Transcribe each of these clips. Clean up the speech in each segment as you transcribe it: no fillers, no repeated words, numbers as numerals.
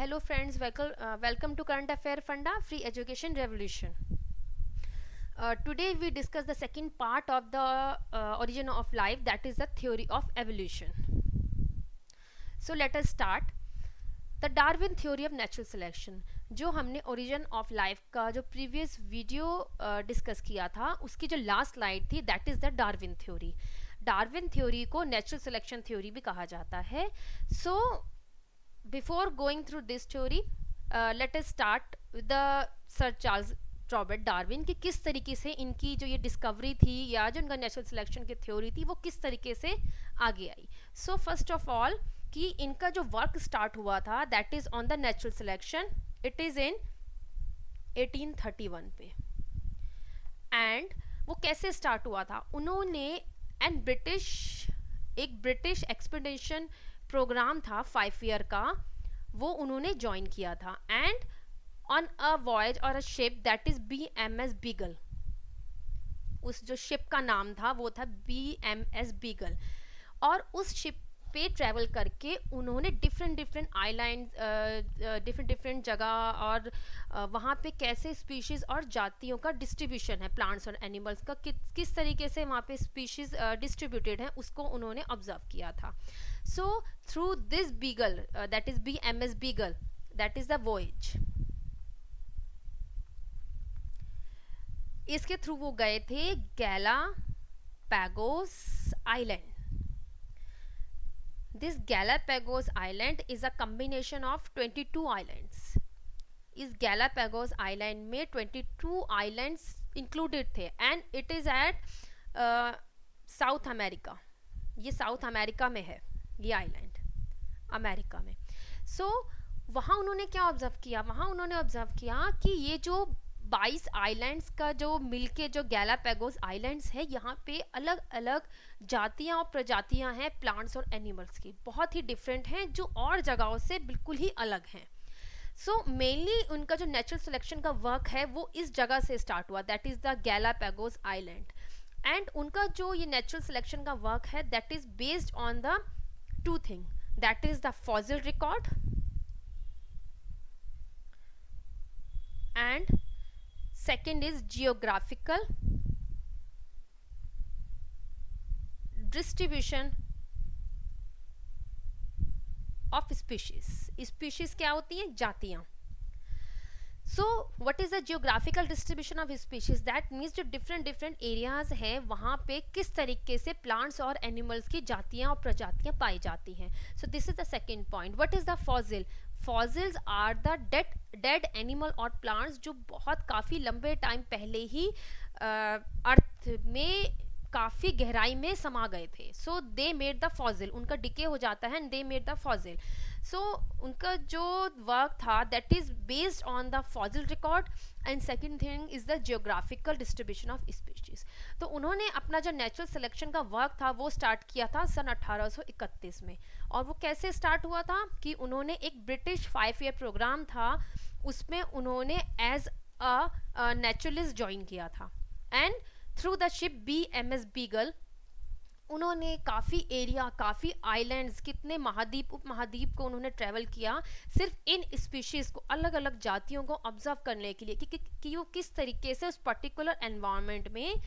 Hello friends, welcome to Current Affair Funda Free Education Revolution. Today we discuss the second part of the origin of life, that is the theory of evolution. So let us start. The Darwin theory of natural selection. जो हमने origin of life का जो previous video discuss किया था, उसकी जो last slide थी, that is the Darwin theory. Darwin theory को natural selection theory भी कहा जाता है. So before going through this theory, let us start with the Sir Charles Robert Darwin कि किस तरीके से इनकी जो ये डिस्कवरी थी या जो इनका नेचुरल सिलेक्शन की थ्योरी थी वो किस तरीके से आगे आई. सो फर्स्ट ऑफ ऑल कि इनका जो वर्क स्टार्ट हुआ था that is on the natural selection. It is in 1831 पे. एंड वो कैसे स्टार्ट हुआ था, उन्होंने एक ब्रिटिश एक्सपीडिशन प्रोग्राम था 5 ईयर का, वो उन्होंने ज्वाइन किया था. And on a voyage or a ship that is BMS Beagle. उस जो शिप का नाम था वो था BMS Beagle. और उस शिप पे ट्रैवल करके उन्होंने डिफरेंट आइलैंड डिफरेंट जगह और वहाँ पे कैसे स्पीशीज़ और जातियों का डिस्ट्रीब्यूशन है प्लांट्स और एनिमल्स का, किस तरीके से वहाँ पे स्पीशीज़ डिस्ट्रीब्यूटेड है उसको उन्होंने ऑब्जर्व किया था. So through this Beagle that is BMS Beagle, that is the voyage. इसके थ्रू वो गए थे Galapagos island. This Galapagos island is a combination of 22 islands. इस गैलापागोस आइलैंड में 22 आइलैंड्स इंक्लूडेड थे and it is at South America. ये South America में है ये आइलैंड, अमेरिका में. सो वहाँ उन्होंने क्या ऑब्जर्व किया, वहाँ उन्होंने ऑब्जर्व किया कि ये जो 22 आइलैंड्स का जो मिलके जो गैलापागोस आइलैंड्स है, यहाँ पे अलग अलग जातियाँ और प्रजातियाँ हैं प्लांट्स और एनिमल्स की, बहुत ही डिफरेंट हैं जो और जगहों से बिल्कुल ही अलग हैं. सो मेनली उनका जो नेचुरल सिलेक्शन का वर्क है वो इस जगह से स्टार्ट हुआ, that is the Galapagos island. And उनका जो ये नेचुरल सिलेक्शन का वर्क है that is based on the 2 thing, that is the fossil record and second is geographical distribution of species. species क्या होती हैं, जातियां. सो what is the geographical distribution of species, that means जो different areas हैं वहाँ पे किस तरीके से प्लांट्स और एनिमल्स की जातियाँ और प्रजातियाँ पाई जाती हैं. So this is the second point. What is the fossil, fossils are the dead animal और प्लांट्स जो बहुत काफ़ी लंबे टाइम पहले ही अर्थ में काफ़ी गहराई में समा गए थे. So they made the fossil, उनका डिके हो जाता है and they made the fossil. So उनका जो वर्क था that is based on the fossil record and second thing is the geographical distribution of species. तो उन्होंने अपना जो नेचुरल सिलेक्शन का वर्क था वो स्टार्ट किया था सन 1831 में. और वो कैसे स्टार्ट हुआ था कि उन्होंने एक ब्रिटिश 5 ईयर प्रोग्राम था, उसमें उन्होंने एज अ नेचुरलिस्ट ज्वाइन किया था. And through the ship BMS Beagle उन्होंने काफ़ी एरिया, काफ़ी आइलैंड्स, कितने महाद्वीप उपमहाद्वीप को उन्होंने ट्रैवल किया सिर्फ इन स्पीशीज़ को, अलग अलग जातियों को ऑब्जर्व करने के लिए कि वो किस तरीके से उस पर्टिकुलर एनवायरनमेंट में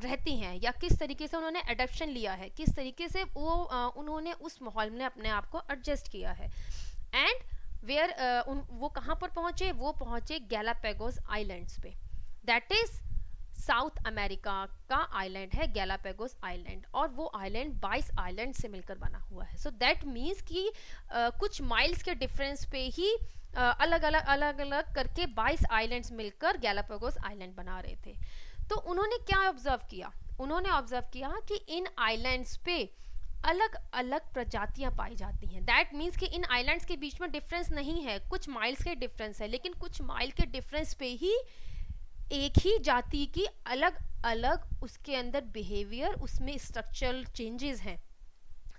रहती हैं या किस तरीके से उन्होंने एडेप्शन लिया है, किस तरीके से वो उन्होंने उस माहौल में अपने आप को एडजस्ट किया है. एंड वेयर वो कहाँ पर पहुँचे, वो पहुँचे गैलापागोस आइलैंड्स पे. दैट इज़ साउथ अमेरिका का आइलैंड है गैलापागोस आइलैंड, और वो आइलैंड 22 आइलैंड से मिलकर बना हुआ है. सो दैट मीन्स कि कुछ माइल्स के डिफरेंस पे ही अलग अलग करके 22 आइलैंड्स मिलकर गैलापागोस आइलैंड बना रहे थे. तो उन्होंने क्या ऑब्जर्व किया, उन्होंने ऑब्जर्व किया कि इन आइलैंड्स पे अलग अलग प्रजातियां पाई जाती हैं. दैट मीन्स कि इन आइलैंड्स के बीच में डिफरेंस नहीं है, कुछ माइल्स के डिफरेंस है, लेकिन कुछ माइल के डिफरेंस पे ही एक ही जाति की अलग अलग उसके अंदर बिहेवियर, उसमें स्ट्रक्चरल चेंजेस हैं.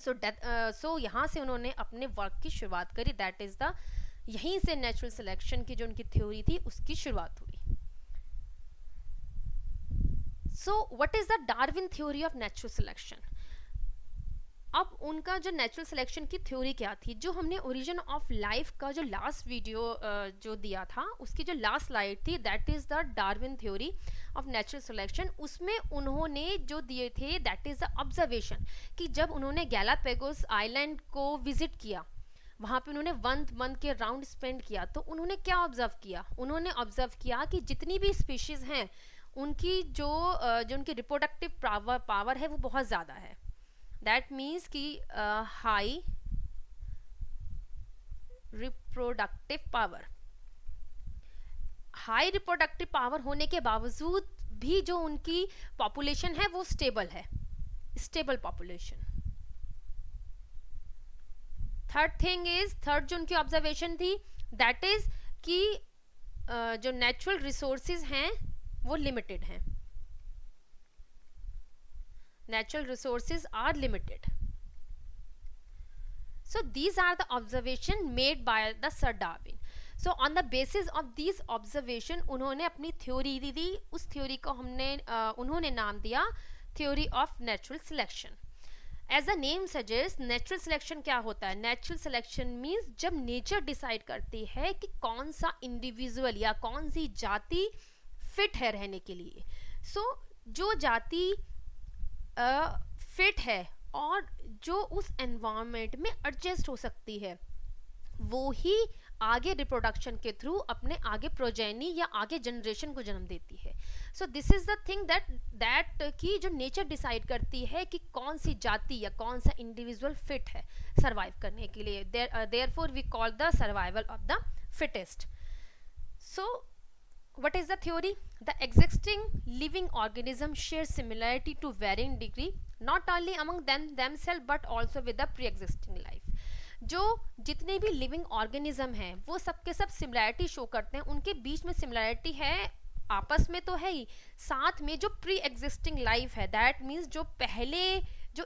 सो यहाँ से उन्होंने अपने वर्क की शुरुआत करी. दैट इज़ द, यहीं से नेचुरल सिलेक्शन की जो उनकी थ्योरी थी उसकी शुरुआत हुई. So what is the Darwin theory of natural selection. अब उनका जो नेचुरल सिलेक्शन की थ्योरी क्या थी, जो हमने ओरिजिन ऑफ लाइफ का जो लास्ट वीडियो जो दिया था, उसकी जो लास्ट स्लाइड थी, that is the Darwin theory of natural selection, उसमें उन्होंने जो दिए थे दैट इज़ द ऑब्जर्वेशन, कि जब उन्होंने गैलापागोस आइलैंड को विजिट किया, वहाँ पे उन्होंने 1 मंथ के राउंड स्पेंड किया, तो उन्होंने क्या ऑब्जर्व किया, उन्होंने ऑब्जर्व किया कि जितनी भी स्पीशीज़ हैं उनकी जो उनकी रिप्रोडक्टिव पावर है वो बहुत ज़्यादा है। दैट मीन्स कि high reproductive power, high reproductive power होने के बावजूद भी जो उनकी पॉपुलेशन है वो स्टेबल है, स्टेबल पॉपुलेशन। थर्ड जो उनकी ऑब्जर्वेशन थी दैट इज कि जो नेचुरल रिसोर्सेज हैं वो लिमिटेड हैं, natural resources are limited. So these are the observation made by the Sir Darwin. So on the basis of these observation उन्होंने अपनी थ्योरी दी, उस थ्योरी को उन्होंने नाम दिया theory of natural selection. As the name suggest, natural selection क्या होता है? नेचुरल सिलेक्शन मीन्स जब नेचर डिसाइड करती है कि कौन सा इंडिविजुअल या कौन सी जाति फिट है रहने के लिए। जो जाति फिट है और जो उस एनवायरनमेंट में एडजस्ट हो सकती है, वो ही आगे रिप्रोडक्शन के थ्रू अपने आगे प्रोजेनी या आगे जनरेशन को जन्म देती है। सो this is the thing that कि जो नेचर डिसाइड करती है कि कौन सी जाति या कौन सा इंडिविजुअल फिट है सर्वाइव करने के लिए। Therefore we call the survival of the fittest. So what is the theory? The existing living organism share similarity to varying degree, not only among themselves but also with the pre-existing life. जो जितने भी living organism हैं वो सबके सब similarity show करते हैं, उनके बीच में सिमिलैरिटी है आपस में तो है ही, साथ में जो प्री एग्जिस्टिंग लाइफ है, दैट मीन्स जो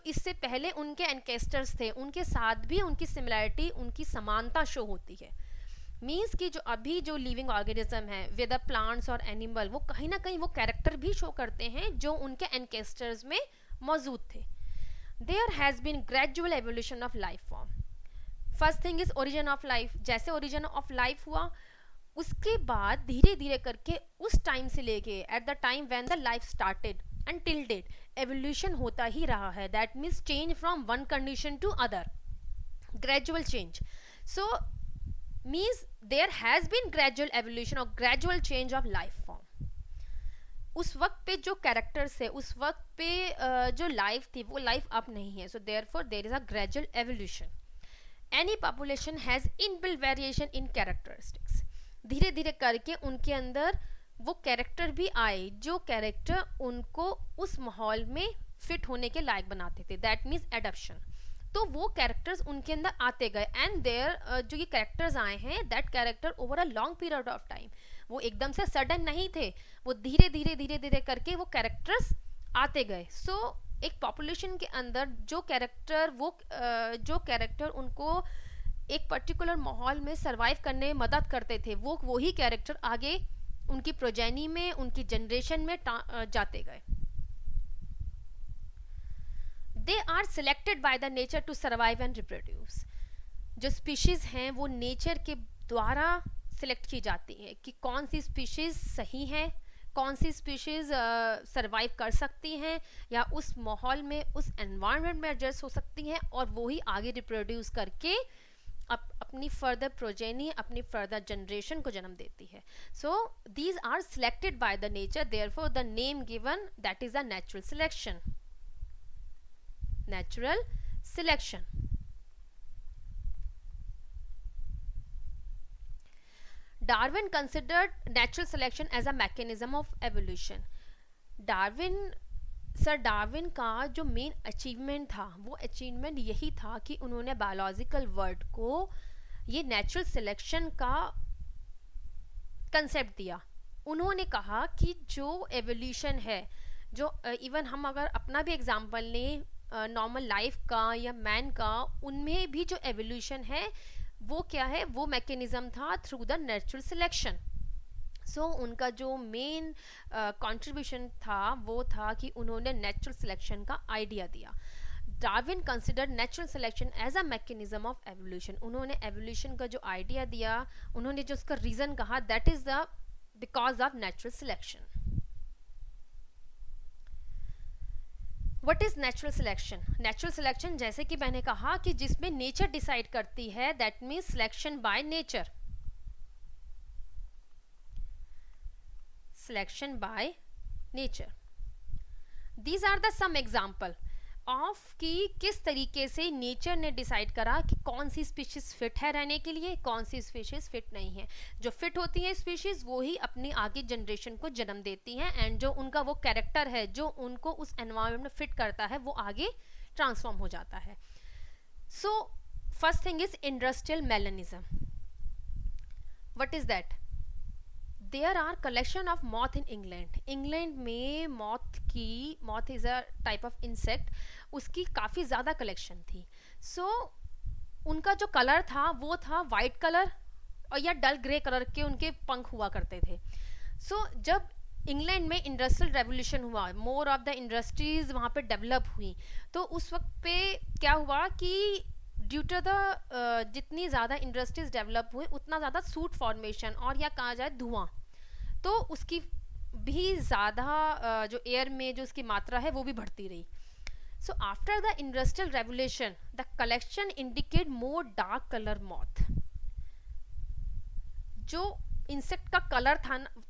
इससे पहले उनके एनकेस्टर्स थे उनके साथ भी उनकी सिमिलैरिटी, उनकी समानता शो होती है। मीन्स कि जो अभी जो लिविंग ऑर्गेनिज्म है विद प्लांट्स और एनिमल, वो कहीं ना कहीं वो कैरेक्टर भी शो करते हैं जो उनके एनकेस्टर्स में मौजूद थे। There has been gradual evolution of life form. First thing is origin of life. जैसे ओरिजिन ऑफ लाइफ हुआ, उसके बाद धीरे धीरे करके उस टाइम से लेके at the time when the life started and till date evolution होता ही रहा है। That means change from one condition to other, gradual change. So means there has been gradual evolution or gradual change of life form. उस वक्त पे जो characters है, उस वक्त पे जो लाइफ थी वो लाइफ अब नहीं है। So therefore there is a gradual evolution. Any population has inbuilt variation in characteristics. धीरे धीरे करके उनके अंदर वो कैरेक्टर भी आए जो कैरेक्टर उनको उस माहौल में फिट होने के लायक बनाते थे, दैट मीन्स एडप्शन। तो वो कैरेक्टर्स उनके अंदर आते गए एंड देयर जो ये कैरेक्टर्स आए हैं that character over a long period of time, वो एकदम से सडन नहीं थे, वो धीरे धीरे करके वो कैरेक्टर्स आते गए। सो एक पॉपुलेशन के अंदर जो कैरेक्टर उनको एक पर्टिकुलर माहौल में सरवाइव करने में मदद करते थे, वो वही कैरेक्टर आगे उनकी प्रोजेनी में, उनकी जनरेशन में जाते गए। They are selected by the nature to survive and reproduce. जो स्पीशीज हैं वो नेचर के द्वारा सिलेक्ट की जाती है कि कौन सी स्पीशीज सही है, कौन सी स्पीशीज सरवाइव कर सकती हैं या उस माहौल में, उस एनवायरनमेंट में एडजस्ट हो सकती हैं, और वो ही आगे रिप्रोड्यूस करके अपनी फर्दर प्रोजेनी, अपनी फर्दर जनरेशन को जन्म देती है। So these are selected by the nature, therefore the name given that is the natural selection. Natural selection. Darwin considered natural selection as a mechanism of evolution. Sir Darwin का जो main achievement था वो achievement यही था कि उन्होंने biological world को ये नेचुरल सिलेक्शन का कंसेप्ट दिया। उन्होंने कहा कि जो एवोल्यूशन है, जो इवन हम अगर अपना भी एग्जांपल लें नॉर्मल लाइफ का या मैन का, उनमें भी जो एवोल्यूशन है वो क्या है, वो मैकेनिज्म था through the natural selection. So उनका जो मेन कंट्रीब्यूशन था वो था कि उन्होंने नेचुरल सिलेक्शन का आइडिया दिया। Darwin considered natural selection as a mechanism of evolution. उन्होंने एवोल्यूशन का जो आइडिया दिया, उन्होंने जो उसका रीजन कहा, that is the because of natural selection. What is natural selection? Natural selection जैसे कि मैंने कहा कि जिसमें नेचर डिसाइड करती है, that means selection by nature. Selection by nature. These are the some example of कि किस तरीके से नेचर ने डिसाइड करा कि कौन सी स्पीशीज फिट है रहने के लिए, कौन सी स्पीशीज फिट नहीं है. जो फिट होती है स्पीशीज वो ही अपनी आगे जनरेशन को जन्म देती हैं, एंड जो उनका वो कैरेक्टर है जो उनको उस एनवायरनमेंट में फिट करता है वो आगे ट्रांसफॉर्म हो जाता है. So first thing is industrial melanism. What is that? There are collection of moth in England. England में moth is a type of insect, उसकी काफ़ी ज़्यादा कलेक्शन थी. सो उनका जो कलर था वो था वाइट कलर और या डल ग्रे कलर के उनके पंख हुआ करते थे. सो जब इंग्लैंड में इंडस्ट्रियल रेवोल्यूशन हुआ, मोर ऑफ द इंडस्ट्रीज वहाँ पे डेवलप हुई, तो उस वक्त पे क्या हुआ कि ड्यू टू द जितनी ज़्यादा इंडस्ट्रीज डेवलप हुई उतना ज़्यादा सूट फॉर्मेशन और या कहा जाए धुआं, तो उसकी भी ज़्यादा जो एयर में जो उसकी मात्रा है वो भी बढ़ती रही. So after the industrial revolution the collection indicate more dark colour moth. जो इंसेक्ट का कलर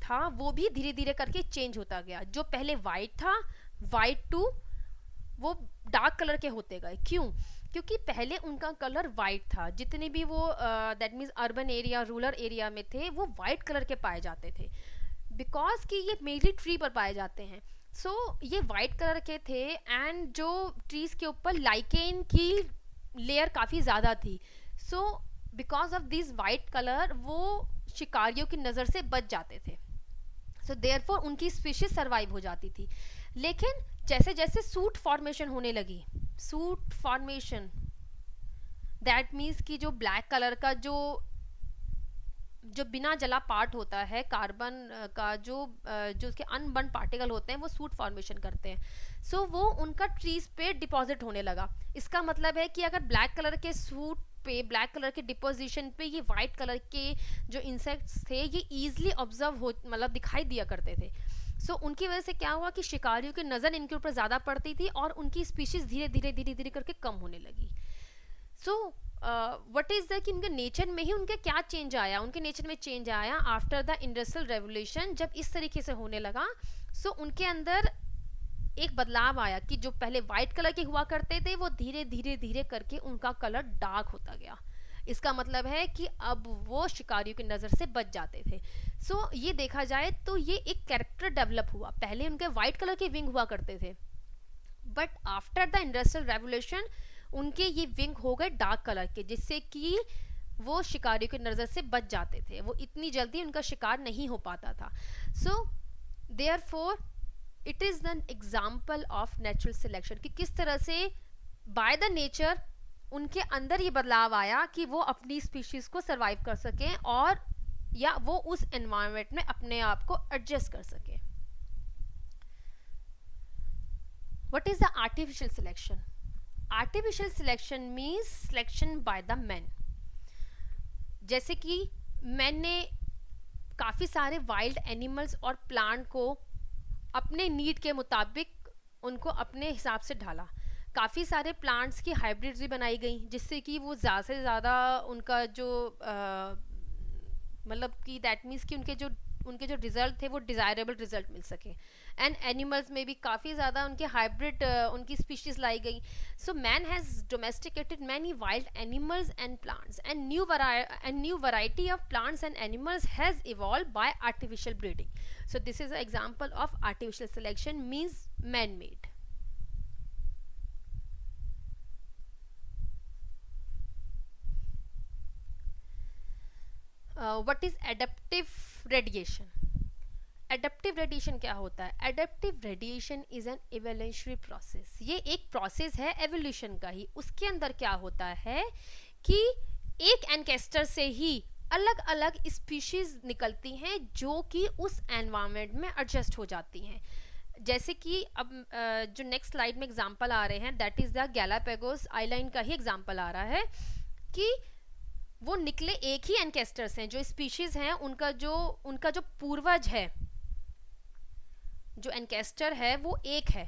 था वो भी धीरे धीरे करके चेंज होता गया. जो पहले वाइट था, वाइट टू वो डार्क कलर के होते गए. क्यों? क्योंकि पहले उनका कलर वाइट था. जितने भी वो that means urban area, rural area में थे, वो वाइट कलर के पाए जाते थे, बिकॉज कि ये मेनली ट्री पर पाए जाते हैं. सो ये वाइट कलर के थे, एंड जो ट्रीज के ऊपर लाइकेन की लेयर काफ़ी ज़्यादा थी. So because of this white colour वो शिकारियों की नज़र से बच जाते थे. सो देयरफॉर उनकी स्पीशीज सर्वाइव हो जाती थी. लेकिन जैसे जैसे सूट फॉर्मेशन होने लगी, सूट फॉर्मेशन दैट मीन्स कि जो ब्लैक कलर का जो बिना जला पार्ट होता है, कार्बन का जो उसके अनबर्न पार्टिकल होते हैं वो सूट फॉर्मेशन करते हैं. सो वो उनका ट्रीज पे डिपॉजिट होने लगा. इसका मतलब है कि अगर ब्लैक कलर के सूट पे, ब्लैक कलर के डिपोजिशन पे ये वाइट कलर के जो इंसेक्ट्स थे ये ईजिली ऑब्जर्व हो, मतलब दिखाई दिया करते थे. सो उनकी वजह से क्या हुआ कि शिकारियों की नज़र इनके ऊपर ज़्यादा पड़ती थी और उनकी स्पीशीज धीरे धीरे करके कम होने लगी. सो व्हाट इज द कि उनके नेचर में ही उनके क्या चेंज आया? उनके नेचर में चेंज आया आफ्टर द इंडस्ट्रियल रेवोल्यूशन. जब इस तरीके से होने लगा, सो उनके अंदर एक बदलाव आया कि जो पहले वाइट कलर के हुआ करते थे वो धीरे धीरे करके उनका कलर डार्क होता गया. इसका मतलब है कि अब वो शिकारियों की नज़र से बच जाते थे. सो ये देखा जाए तो ये एक कैरेक्टर डेवलप हुआ. पहले उनके वाइट कलर के विंग हुआ करते थे, but after the industrial revolution उनके ये विंग हो गए डार्क कलर के, जिससे कि वो शिकारियों की नज़र से बच जाते थे. वो इतनी जल्दी उनका शिकार नहीं हो पाता था. So therefore it is an example of natural selection कि किस तरह से बाय द नेचर उनके अंदर ये बदलाव आया कि वो अपनी स्पीशीज को सर्वाइव कर सकें और या वो उस एनवायरनमेंट में अपने आप को एडजस्ट कर सकें. What is the artificial selection? Artificial selection means selection by the man. जैसे कि मैन ने काफ़ी सारे वाइल्ड एनिमल्स और प्लांट को अपने नीड के मुताबिक उनको अपने हिसाब से ढाला. काफ़ी सारे प्लांट्स की हाइब्रिड्स भी बनाई गई जिससे कि वो ज़्यादा से ज़्यादा उनका जो मतलब कि दैट मीन्स कि उनके जो रिजल्ट थे वो डिज़ायरेबल रिजल्ट मिल सके. एंड एनिमल्स में भी काफ़ी ज़्यादा उनके हाइब्रिड उनकी स्पीशीज़ लाई गई. So man has domesticated many wild animals and plants and new variety of plants and animals has evolve bye artificial breeding. So this is a example of artificial selection means man made. What is adaptive radiation? Adaptive radiation क्या होता है? Adaptive radiation is an evolutionary process. ये एक process है evolution का ही. उसके अंदर क्या होता है कि एक एनकेस्टर से ही अलग अलग स्पीशीज निकलती हैं जो कि उस एनवायरनमेंट में एडजस्ट हो जाती हैं. जैसे कि अब जो नेक्स्ट स्लाइड में एग्जांपल आ रहे हैं that is the Galapagos island का ही एग्जांपल आ रहा है कि वो निकले एक ही एनकेस्टर्स हैं, जो स्पीशीज हैं उनका जो पूर्वज है, जो एनकेस्टर है वो एक है,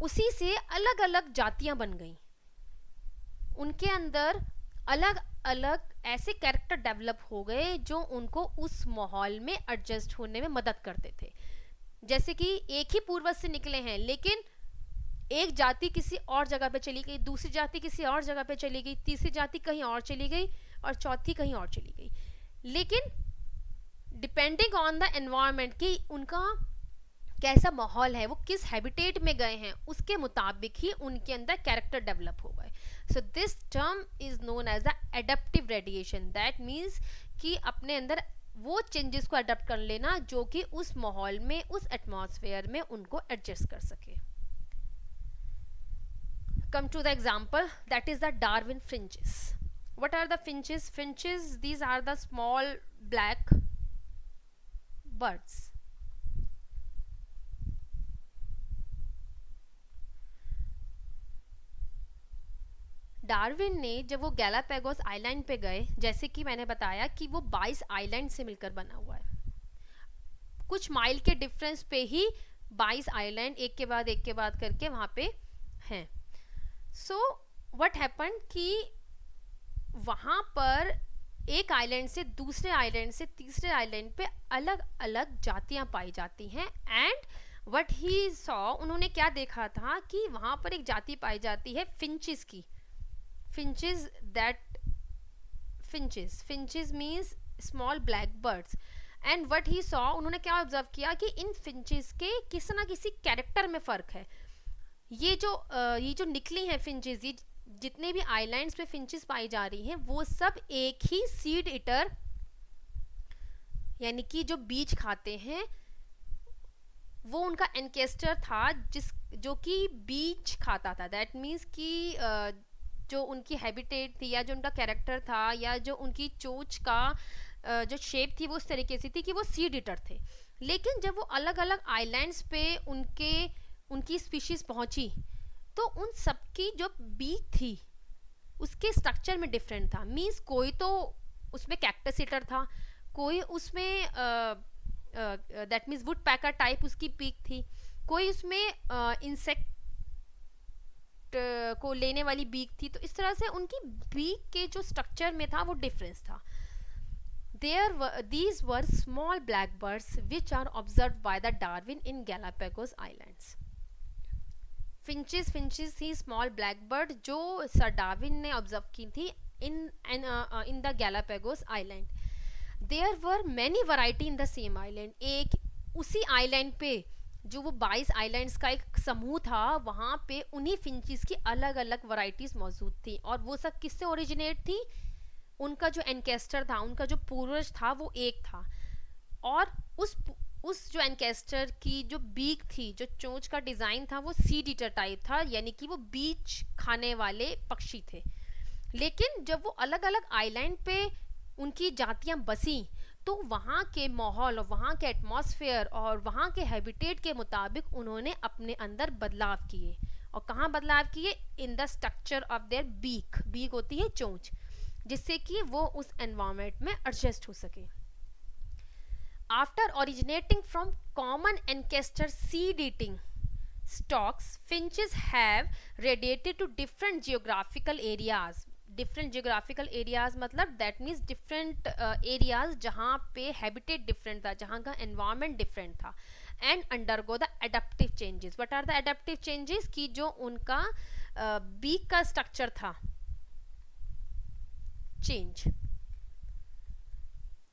उसी से अलग अलग जातियां बन गई, उनके अंदर अलग अलग ऐसे कैरेक्टर डेवलप हो गए जो उनको उस माहौल में एडजस्ट होने में मदद करते थे। जैसे कि एक ही पूर्वज से निकले हैं, लेकिन एक जाति किसी और जगह पे चली गई, दूसरी जाति किसी और जगह पे चली गई, तीसरी जाति कहीं और चली गई और चौथी कहीं और चली गई, लेकिन डिपेंडिंग ऑन द एनवायरनमेंट कि उनका कैसा माहौल है, वो किस हैबिटेट में गए हैं, उसके मुताबिक ही उनके अंदर कैरेक्टर डेवलप हो गए। So this term is known as the adaptive radiation. That means कि अपने अंदर वो चेंजेस को अडेप्ट कर लेना जो कि उस माहौल में, उस एटमॉस्फेयर में उनको एडजस्ट कर सके। Come to the example that is the Darwin finches. What are the finches? Finches, these are the small black birds. Darwin ने जब वो गैलापागोस आइलैंड पे गए, जैसे कि मैंने बताया कि वो 22 आइलैंड से मिलकर बना हुआ है, कुछ माइल के डिफरेंस पे ही 22 आइलैंड एक के बाद करके वहां पे हैं। सो व्हाट हैपन कि वहां पर एक आइलैंड से दूसरे आइलैंड से तीसरे आइलैंड पे अलग अलग जातियां पाई जाती हैं। एंड व्हाट ही सॉ, उन्होंने क्या देखा था कि वहां पर एक जाति पाई जाती है फिंचेस की। Finches means small black birds. And what he saw, उन्होंने क्या ऑब्जर्व किया कि इन फिंचेस के किसी ना किसी कैरेक्टर में फर्क है। ये जो निकली हैं फिंचेस, ये जितने भी आइलैंड्स पे फिंचेस पाई जा रही हैं वो सब एक ही सीड ईटर, यानी कि जो बीज खाते हैं, वो उनका एनकेस्टर था जो कि बीज खाता था। दैट मीन्स कि जो उनकी हैबिटेट थी या जो उनका कैरेक्टर था या जो उनकी चोंच का जो शेप थी वो उस तरीके से थी कि वो सीड ईटर थे। लेकिन जब वो अलग अलग आइलैंड्स पे उनकी स्पीशीज पहुंची तो उन सबकी जो बीक थी उसके स्ट्रक्चर में डिफरेंट था। मींस कोई तो उसमें कैक्टस ईटर था, कोई उसमें that means would packer type उसकी बीक थी, कोई उसमें इंसेक्ट को लेने वाली बीक थी। तो इस तरह से उनकी बीक के जो स्ट्रक्चर में था वो डिफरेंस था। These were small black birds which are observed by the Darwin in Galapagos Islands. Finches थी स्मॉल ब्लैक बर्ड जो सर डार्विन ने ऑब्जर्व की थी in the Galapagos island. There were many variety in the same island. एक उसी island पे जो वो 22 आइलैंड्स का एक समूह था, वहाँ पे उन्हीं फिंचेस की अलग अलग वैरायटीज मौजूद थी। और वो सब किससे ओरिजिनेट थी? उनका जो एनकेस्टर था, उनका जो पूर्वज था वो एक था। और उस जो एनकेस्टर की जो बीक थी, जो चोंच का डिजाइन था वो सीड ईटर टाइप था, यानी कि वो बीज खाने वाले पक्षी थे। लेकिन जब वो अलग अलग आइलैंड पे उनकी जातियां बसी तो वहाँ के माहौल और वहाँ के एटमॉस्फेयर और वहाँ के हैबिटेट के मुताबिक उन्होंने अपने अंदर बदलाव किए। और कहाँ बदलाव किए? In the structure of their beak. Beak होती है चोंच, जिससे कि वो उस एनवायरनमेंट में एडजस्ट हो सके। After originating from common ancestor seed-eating stocks, finches have radiated to different geographical areas. Different geographical areas मतलब that means different areas जहाँ पे habitat different था, जहाँ का environment different था, and undergo the adaptive changes. What are the adaptive changes? कि जो उनका beak का structure था,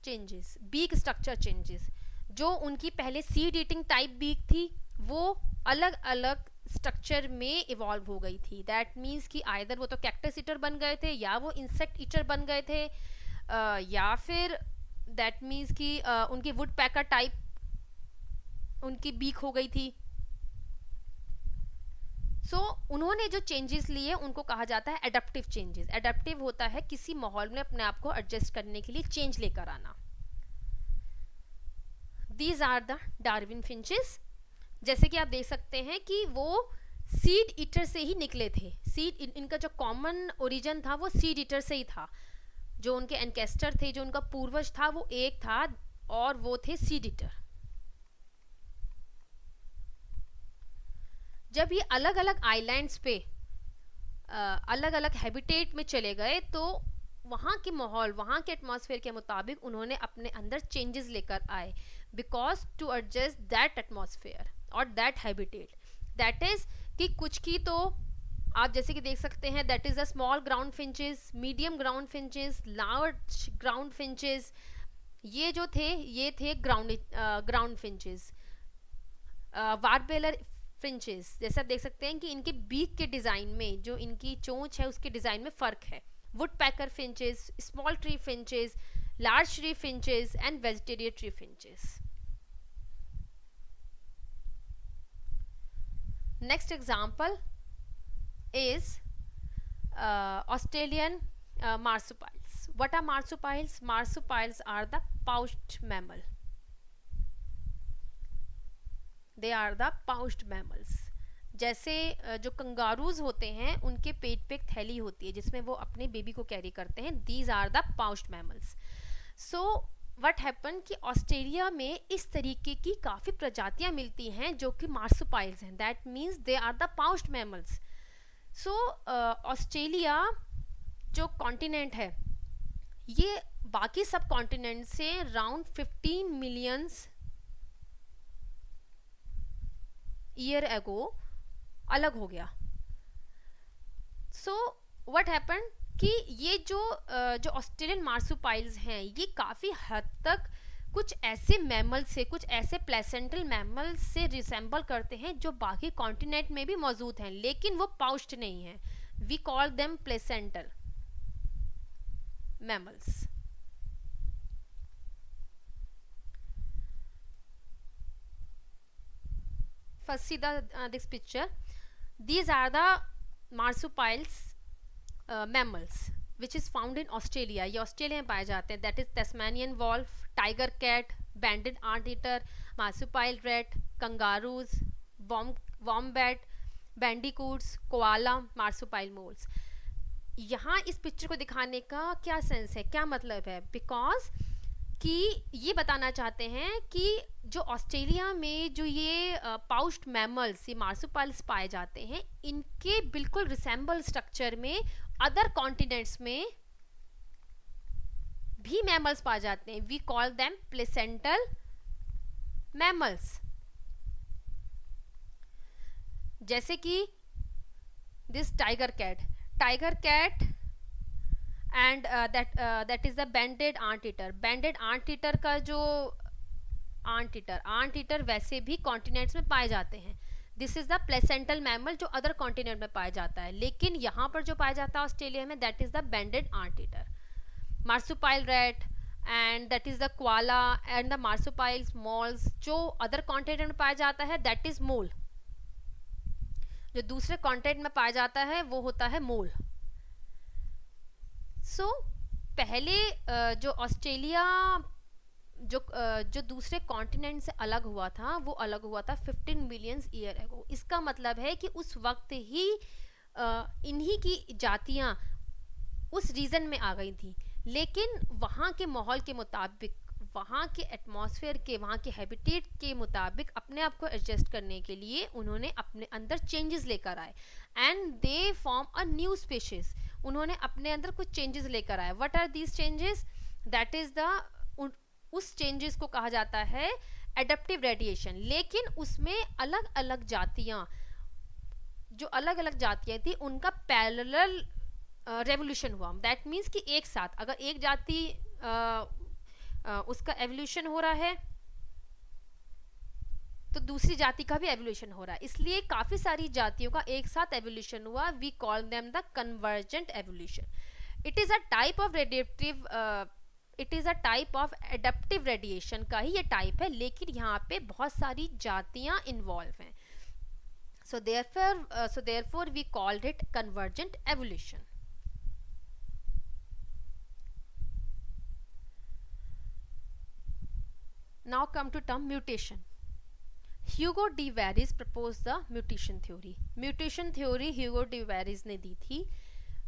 चेंजेस, बीक स्ट्रक्चर चेंजेस। जो उनकी पहले सीड ईटिंग टाइप बीक थी वो अलग अलग स्ट्रक्चर में इवॉल्व हो गई थी। दैट मीन्स कि आइदर वो तो कैक्टस ईटर बन गए थे या वो इंसेक्ट ईटर बन गए थे, या फिर दैट मीन्स कि उनकी वुड पैकर टाइप उनकी बीक हो गई थी। उन्होंने जो चेंजेस लिए उनको कहा जाता है एडेप्टिव चेंजेस। एडेप्टिव होता है किसी माहौल में अपने आप को एडजस्ट करने के लिए चेंज लेकर आना। These are the Darwin finches. जैसे कि आप देख सकते हैं कि वो सीड ईटर से ही निकले थे। सीड, इनका जो कॉमन ओरिजिन था वो सीड ईटर से ही था। जो उनके एंकेस्टर थे, जो उनका पूर्वज था, वो एक था और वो थे सीड ईटर। जब ये अलग अलग आइलैंड्स पे अलग अलग हैबिटेट में चले गए तो वहाँ के माहौल, वहाँ के एटमॉस्फेयर के मुताबिक उन्होंने अपने अंदर चेंजेस लेकर आए, because to adjust that atmosphere और दैट हैबिटेट। दैट इज कि कुछ की तो आप जैसे कि देख सकते हैं, that is the small ground finches, medium ground finches, large ground finches. ये जो थे ये थे ग्राउंड फिंचेस। वार्बेलर फिंचेस, जैसे आप देख सकते हैं कि इनके बीक के डिजाइन में, जो इनकी चोंच है उसके डिजाइन में फर्क है। Would packer finches, small tree finches, large tree finches and vegetarian tree finches. Next example is Australian marsupials. What are marsupials? Marsupials are the pouched mammal. They are the pouched mammals. जैसे जो kangaroos होते हैं उनके पेट पे एक थैली होती है जिसमें वो अपने बेबी को कैरी करते हैं. These are the pouched mammals. So what happened कि ऑस्ट्रेलिया में इस तरीके की काफ़ी प्रजातियां मिलती हैं जो कि मार्सुपाइल्स हैं. That means they are the pouched mammals. So Australia जो कॉन्टिनेंट है ये बाकी सब कॉन्टिनेंट से अराउंड 15 मिलियंस ईयर एगो अलग हो गया. सो व्हाट हैपन कि ये जो ऑस्ट्रेलियन मार्सुपाइल्स हैं ये काफ़ी हद तक कुछ ऐसे मैमल से, कुछ ऐसे प्लेसेंटल मैमल से रिसेंबल करते हैं जो बाकी कॉन्टिनेंट में भी मौजूद हैं लेकिन वो पाउच्ड नहीं है. We call them placental mammals. First see this picture. These are the marsupials mammals which is found in Australia. ये ऑस्ट्रेलिया में पाए जाते हैं. That is Tasmanian wolf, tiger cat, banded ant eater, marsupial rat, kangaroos, wombat, bandicoots, koala, marsupial moles. यहाँ इस picture को दिखाने का क्या सेंस है, क्या मतलब है? बिकॉज कि ये बताना चाहते हैं कि जो ऑस्ट्रेलिया में जो ये पाउच्ड मैमल्स, ये मार्सुपाइल्स पाए जाते हैं, इनके बिल्कुल रिसेंबल स्ट्रक्चर में अदर कॉन्टिनेंट्स में भी मैमल्स पाए जाते हैं. We call them placental mammals. जैसे कि this tiger cat and that is the banded ant eater. Banded ant eater का जो आंट ईटर वैसे भी कॉन्टिनेंट्स में पाए जाते हैं. This is the placental mammal जो अदर कॉन्टिनेंट में पाया जाता है, लेकिन यहाँ पर जो पाया जाता है ऑस्ट्रेलिया में, that is the banded ant eater. Marsupial rat and that is the koala and the marsupials moles जो अदर कॉन्टिनेंट में पाया जाता है, दैट इज मोल. जो दूसरे कॉन्टिनेंट में पाया जाता है वो होता है मोल. सो पहले जो ऑस्ट्रेलिया जो दूसरे कॉन्टिनेंट से अलग हुआ था वो अलग हुआ था 15 मिलियन ईयर एगो. इसका मतलब है कि उस वक्त ही इन्हीं की जातियां उस रीजन में आ गई थी, लेकिन वहाँ के माहौल के मुताबिक, वहाँ के एटमॉस्फेयर के, वहाँ के हैबिटेट के मुताबिक अपने आप को एडजस्ट करने के लिए उन्होंने अपने अंदर चेंजेस लेकर आए and they form a new species. उन्होंने अपने अंदर कुछ चेंजेस लेकर आए. What are these changes? That is the उस चेंजेस को कहा जाता है एडप्टिव रेडिएशन. लेकिन उसमें अलग अलग जातियां, जो अलग अलग जातियां थी, उनका पैरेलल रेवोल्यूशन हुआ. दैट मीन्स कि एक साथ अगर एक जाति उसका एवोल्यूशन हो रहा है तो दूसरी जाति का भी एवोल्यूशन हो रहा है. इसलिए काफी सारी जातियों का एक साथ एवोल्यूशन हुआ. We call them the convergent evolution. It is a type of radiative it is a type of adaptive radiation का ही ये टाइप है, लेकिन यहाँ पे बहुत सारी जातियां इन्वॉल्व हैं. So therefore we called it convergent evolution. Now come to term mutation. Hugo de Vries propose the mutation theory. Mutation theory Hugo de Vries ने दी थी.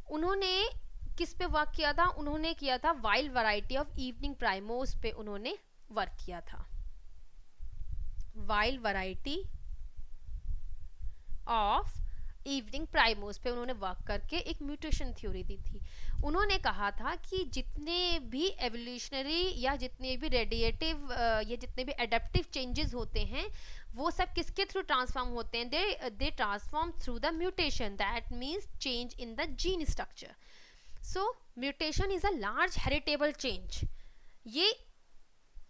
उन्होंने किस पे वर्क किया था? उन्होंने किया था वाइल्ड वैरायटी ऑफ इवनिंग प्राइमोस पे उन्होंने वर्क किया था. वाइल्ड वैरायटी ऑफ इवनिंग प्राइमोस पे उन्होंने वर्क करके एक म्यूटेशन थ्योरी दी थी. उन्होंने कहा था कि जितने भी एवोल्यूशनरी या जितने भी रेडिएटिव या जितने भी एडेप्टिव चेंजेस होते हैं वो सब किसके थ्रू ट्रांसफॉर्म होते हैं? They transform through the mutation. That means change in the gene structure. So mutation is a large heritable change. ये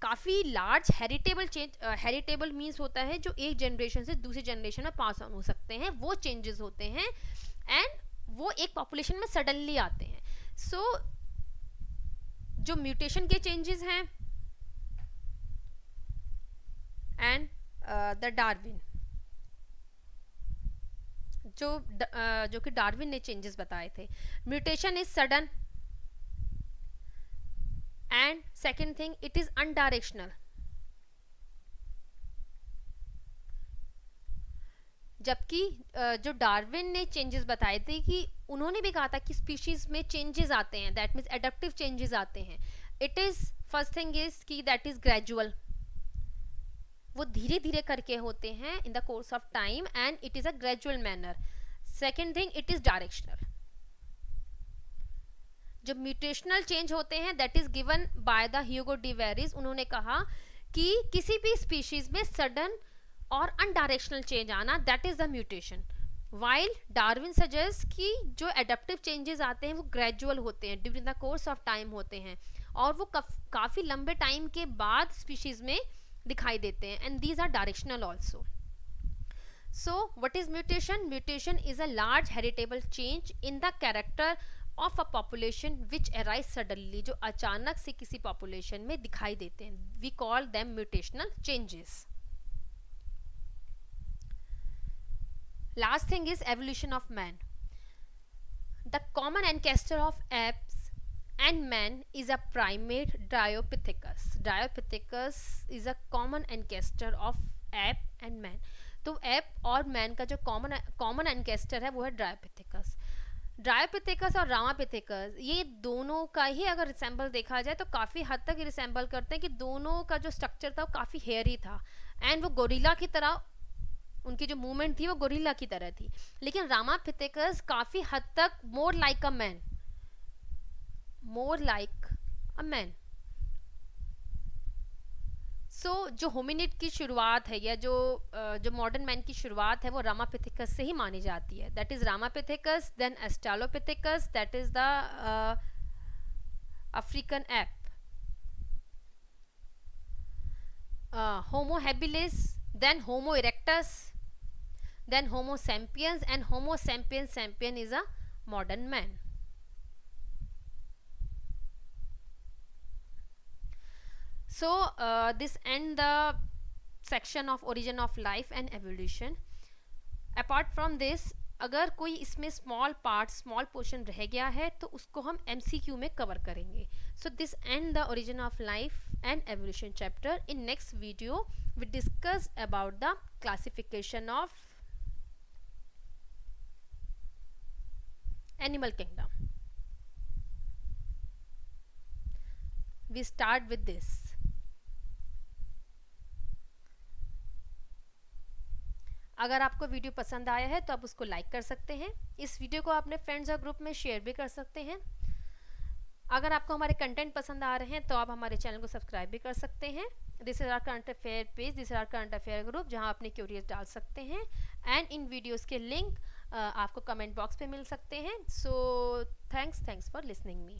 काफ़ी large heritable change. Heritable means होता है जो एक जनरेशन से दूसरी जनरेशन में पास ऑन हो सकते हैं, वो चेंजेस होते हैं एंड वो एक पॉपुलेशन में सडनली आते हैं. सो जो म्यूटेशन के चेंजेस हैं एंड द डार्विन जो कि डार्विन ने चेंजेस बताए थे. Mutation is sudden and second thing it is undirectional. जबकि जो डार्विन ने चेंजेस बताए थे कि उन्होंने भी कहा था कि स्पीशीज में चेंजेस आते हैं, दैट मीन्स एडेप्टिव चेंजेस आते हैं. It is first thing is कि दैट इज ग्रेजुअल. वो धीरे धीरे करके होते हैं in the course of time and it is a gradual manner. Second thing it is directional. जो म्यूटेशनल चेंज होते हैं that is given by the Hugo de Vries. उन्होंने कहा कि किसी भी स्पीशीज में सडन और अनडायरेक्शनल चेंज आना that is the mutation. While Darwin suggest कि जो एडेप्टिव चेंजेस आते हैं वो ग्रेजुअल होते हैं, during the course of time होते हैं और वो काफी लंबे टाइम के बाद स्पीशीज में दिखाई देते हैं and these are directional also. So what is mutation? Mutation is a large heritable change in the character of a population which arise suddenly. जो अचानक से किसी पॉपुलेशन में दिखाई देते हैं, we call them mutational changes. Last thing is evolution of man. The common ancestor of apes and man is a primate Dryopithecus. Dryopithecus is a common ancestor of ape and man. तो app और man का जो common एंकेस्टर है वो है Dryopithecus. Dryopithecus और Ramapithecus ये दोनों का ही अगर रिसेंबल देखा जाए तो काफ़ी हद तक रिसेंबल करते हैं कि दोनों का जो स्ट्रक्चर था वो काफ़ी हेयरी था एंड वो गोरिल्ला की तरह, उनकी जो मूवमेंट थी वो गोरिल्ला की तरह थी. लेकिन रामापिथेकस काफ़ी हद तक मोर लाइक अ मैन. सो जो होमिनिड की शुरुआत है या जो मॉडर्न मैन की शुरुआत है वो रामापिथेकस से ही मानी जाती है. That is Ramapithecus, then Australopithecus, that is the African ape. Homo habilis, then Homo erectus, then Homo sapiens and Homo sapien is a modern man. So this end the section of origin of life and evolution. Apart from this, अगर कोई इसमें small part small portion रह गया है तो उसको हम MCQ में कवर करेंगे. So this and the origin of life and evolution chapter. In next video we discuss about the classification of animal kingdom. We start with this. अगर आपको वीडियो पसंद आया है तो आप उसको लाइक कर सकते हैं. इस वीडियो को अपने फ्रेंड्स और ग्रुप में शेयर भी कर सकते हैं. अगर आपको हमारे कंटेंट पसंद आ रहे हैं तो आप हमारे चैनल को सब्सक्राइब भी कर सकते हैं. This is our current affair page, this is our current affair group जहां अपने क्यूरीज डाल सकते हैं एंड इन वीडियोस के लिंक आपको कमेंट बॉक्स पे मिल सकते हैं. So thanks for listening me.